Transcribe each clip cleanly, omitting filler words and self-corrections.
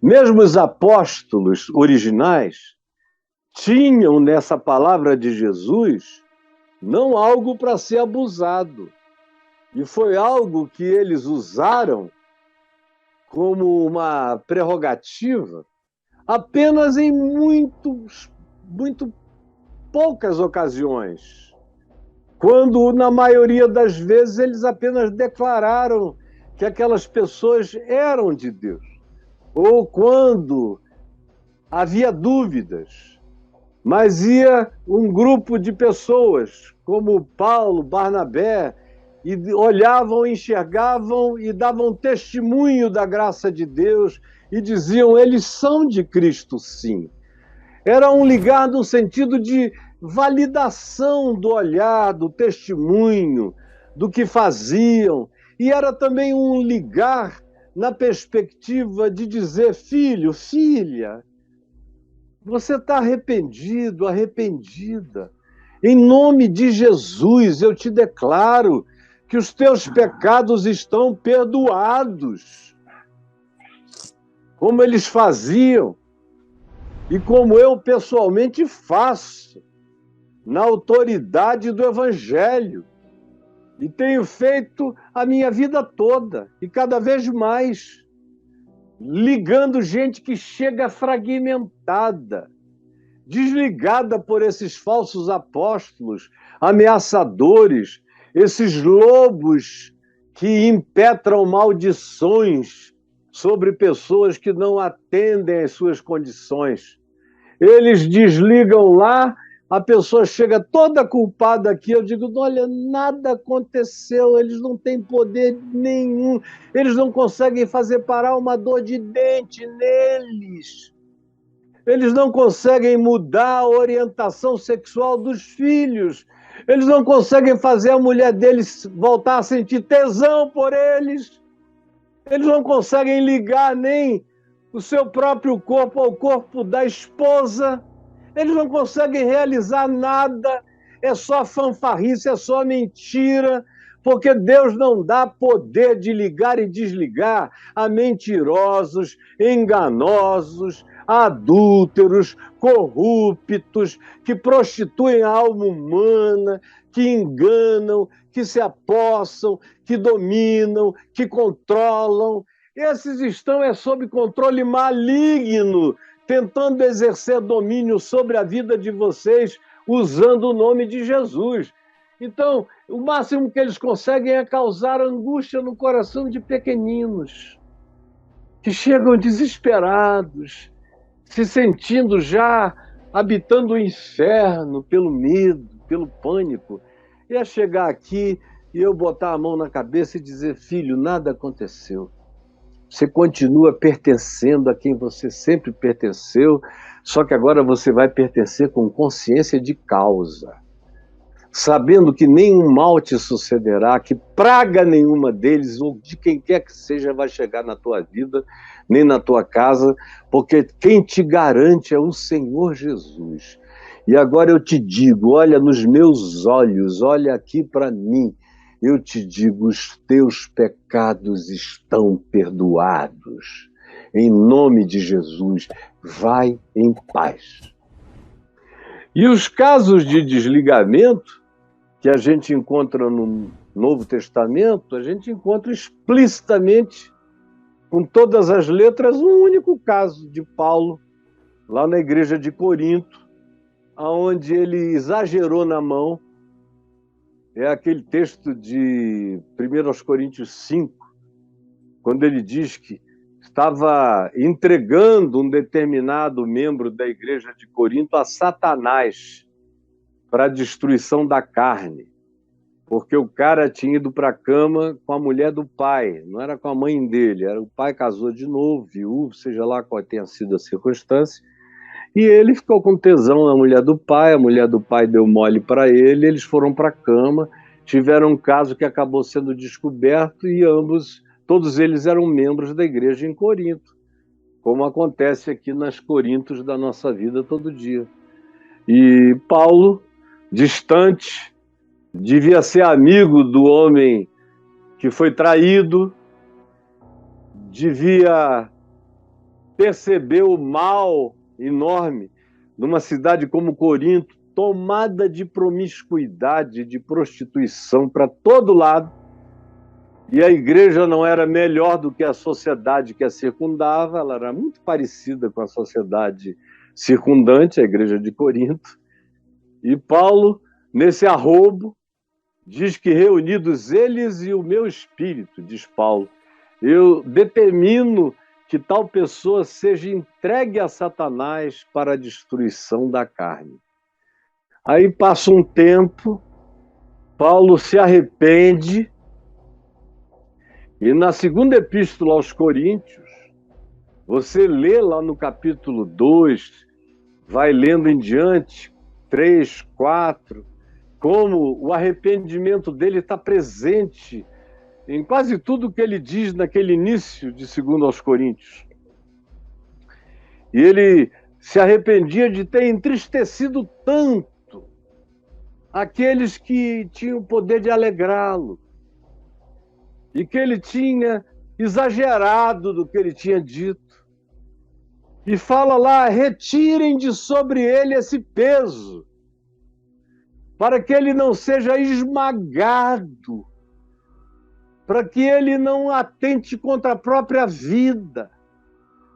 Mesmo os apóstolos originais tinham nessa palavra de Jesus não algo para ser abusado. E foi algo que eles usaram como uma prerrogativa apenas em muito poucas ocasiões, quando, na maioria das vezes, eles apenas declararam que aquelas pessoas eram de Deus, ou quando havia dúvidas, mas ia um grupo de pessoas, como Paulo, Barnabé, e olhavam, enxergavam e davam testemunho da graça de Deus e diziam, eles são de Cristo, sim. Era um ligar no sentido de validação do olhar, do testemunho, do que faziam. E era também um ligar na perspectiva de dizer, filho, filha, você está arrependido, arrependida. Em nome de Jesus, eu te declaro que os teus pecados estão perdoados. Como eles faziam e como eu pessoalmente faço, na autoridade do Evangelho. E tenho feito a minha vida toda, e cada vez mais, ligando gente que chega fragmentada, desligada por esses falsos apóstolos, ameaçadores, esses lobos que impetram maldições sobre pessoas que não atendem às suas condições. Eles desligam lá, a pessoa chega toda culpada aqui, eu digo, olha, nada aconteceu, eles não têm poder nenhum, eles não conseguem fazer parar uma dor de dente neles. Eles não conseguem mudar a orientação sexual dos filhos. Eles não conseguem fazer a mulher deles voltar a sentir tesão por eles. Eles não conseguem ligar nem o seu próprio corpo ao corpo da esposa. Eles não conseguem realizar nada. É só fanfarrice, é só mentira. Porque Deus não dá poder de ligar e desligar a mentirosos, enganosos, adúlteros, corruptos, que prostituem a alma humana, que enganam, que se apossam, que dominam, que controlam. Esses estão sob controle maligno, tentando exercer domínio sobre a vida de vocês, usando o nome de Jesus. Então, o máximo que eles conseguem é causar angústia no coração de pequeninos, que chegam desesperados, se sentindo já habitando o inferno pelo medo, pelo pânico. E é chegar aqui e eu botar a mão na cabeça e dizer, filho, nada aconteceu. Você continua pertencendo a quem você sempre pertenceu, só que agora você vai pertencer com consciência de causa, sabendo que nenhum mal te sucederá, que praga nenhuma deles, ou de quem quer que seja, vai chegar na tua vida, nem na tua casa, porque quem te garante é o Senhor Jesus. E agora eu te digo, olha nos meus olhos, olha aqui para mim, eu te digo, os teus pecados estão perdoados. Em nome de Jesus, vai em paz. E os casos de desligamento que a gente encontra no Novo Testamento, a gente encontra explicitamente, com todas as letras, um único caso de Paulo, lá na igreja de Corinto, onde ele exagerou na mão. É aquele texto de 1 Coríntios 5, quando ele diz que estava entregando um determinado membro da igreja de Corinto a Satanás para a destruição da carne, porque o cara tinha ido para a cama com a mulher do pai, não era com a mãe dele, era o pai casou de novo, viúvo, seja lá qual tenha sido a circunstância, e ele ficou com tesão na mulher do pai, a mulher do pai deu mole para ele, eles foram para a cama, tiveram um caso que acabou sendo descoberto e todos eles eram membros da igreja em Corinto, como acontece aqui nas Corintos da nossa vida todo dia. E Paulo, distante, devia ser amigo do homem que foi traído, devia percebeu o mal enorme numa cidade como Corinto, tomada de promiscuidade, de prostituição para todo lado, e a igreja não era melhor do que a sociedade que a circundava, ela era muito parecida com a sociedade circundante, a igreja de Corinto. E Paulo, nesse arrobo, diz que reunidos eles e o meu espírito, diz Paulo, eu determino que tal pessoa seja entregue a Satanás para a destruição da carne. Aí passa um tempo, Paulo se arrepende, e na segunda epístola aos Coríntios, você lê lá no capítulo 2, vai lendo em diante, 3, 4, como o arrependimento dele está presente em quase tudo que ele diz naquele início de 2 aos Coríntios. E ele se arrependia de ter entristecido tanto aqueles que tinham o poder de alegrá-lo, e que ele tinha exagerado do que ele tinha dito. E fala lá, retirem de sobre ele esse peso, para que ele não seja esmagado, para que ele não atente contra a própria vida,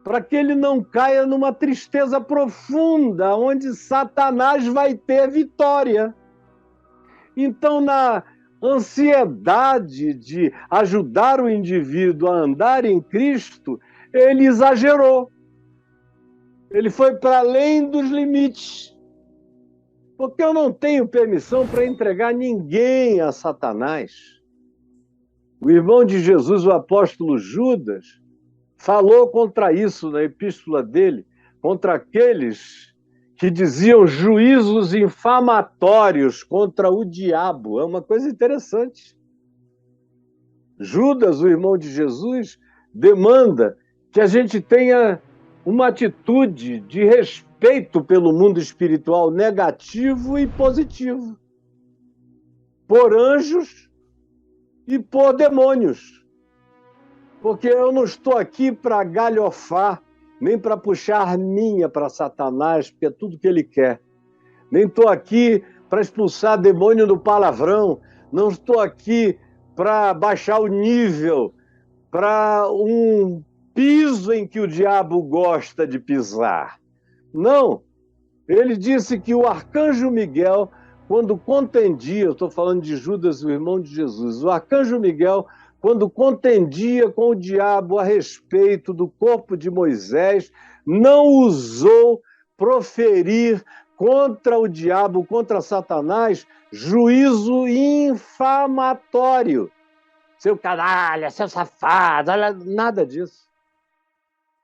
para que ele não caia numa tristeza profunda, onde Satanás vai ter vitória. Então, na ansiedade de ajudar o indivíduo a andar em Cristo, ele exagerou. Ele foi para além dos limites. Porque eu não tenho permissão para entregar ninguém a Satanás. O irmão de Jesus, o apóstolo Judas, falou contra isso na epístola dele, contra aqueles que diziam juízos infamatórios contra o diabo. É uma coisa interessante. Judas, o irmão de Jesus, demanda que a gente tenha uma atitude de respeito pelo mundo espiritual negativo e positivo, por anjos e por demônios. Porque eu não estou aqui para galhofar, nem para puxar arminha para Satanás, porque é tudo que ele quer. Nem estou aqui para expulsar demônio do palavrão, não estou aqui para baixar o nível para um piso em que o diabo gosta de pisar. Não, ele disse que o arcanjo Miguel, quando contendia, eu estou falando de Judas, o irmão de Jesus, o arcanjo Miguel, quando contendia com o diabo a respeito do corpo de Moisés, não ousou proferir contra o diabo, contra Satanás, juízo infamatório. Seu canalha, seu safado, nada disso.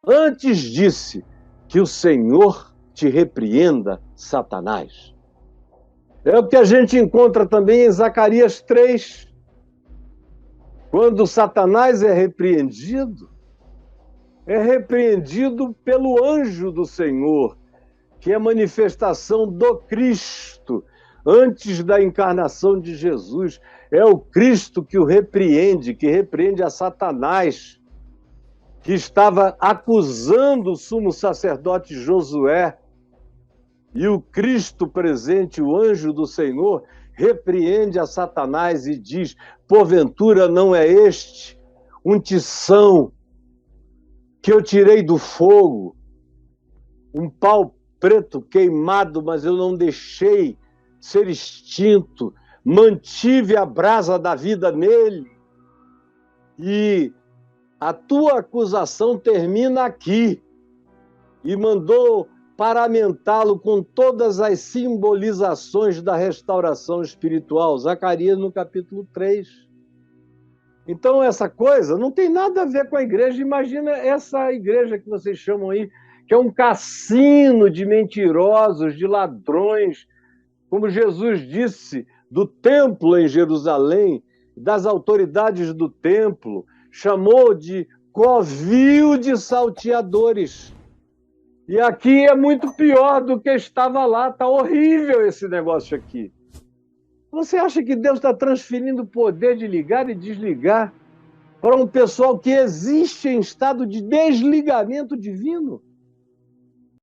Antes disse que o Senhor te repreenda, Satanás. É o que a gente encontra também em Zacarias 3. Quando Satanás é repreendido pelo anjo do Senhor, que é a manifestação do Cristo, antes da encarnação de Jesus. É o Cristo que o repreende, que repreende a Satanás, que estava acusando o sumo sacerdote Josué. E o Cristo presente, o anjo do Senhor, repreende a Satanás e diz: porventura não é este um tição que eu tirei do fogo, um pau preto queimado, mas eu não deixei ser extinto, mantive a brasa da vida nele, e a tua acusação termina aqui. E mandou paramentá-lo com todas as simbolizações da restauração espiritual. Zacarias no capítulo 3. Então essa coisa não tem nada a ver com a igreja. Imagina essa igreja que vocês chamam aí, que é um cassino de mentirosos, de ladrões, como Jesus disse, do templo em Jerusalém, das autoridades do templo, chamou de covil de salteadores. E aqui é muito pior do que estava lá, está horrível esse negócio aqui. Você acha que Deus está transferindo o poder de ligar e desligar para um pessoal que existe em estado de desligamento divino.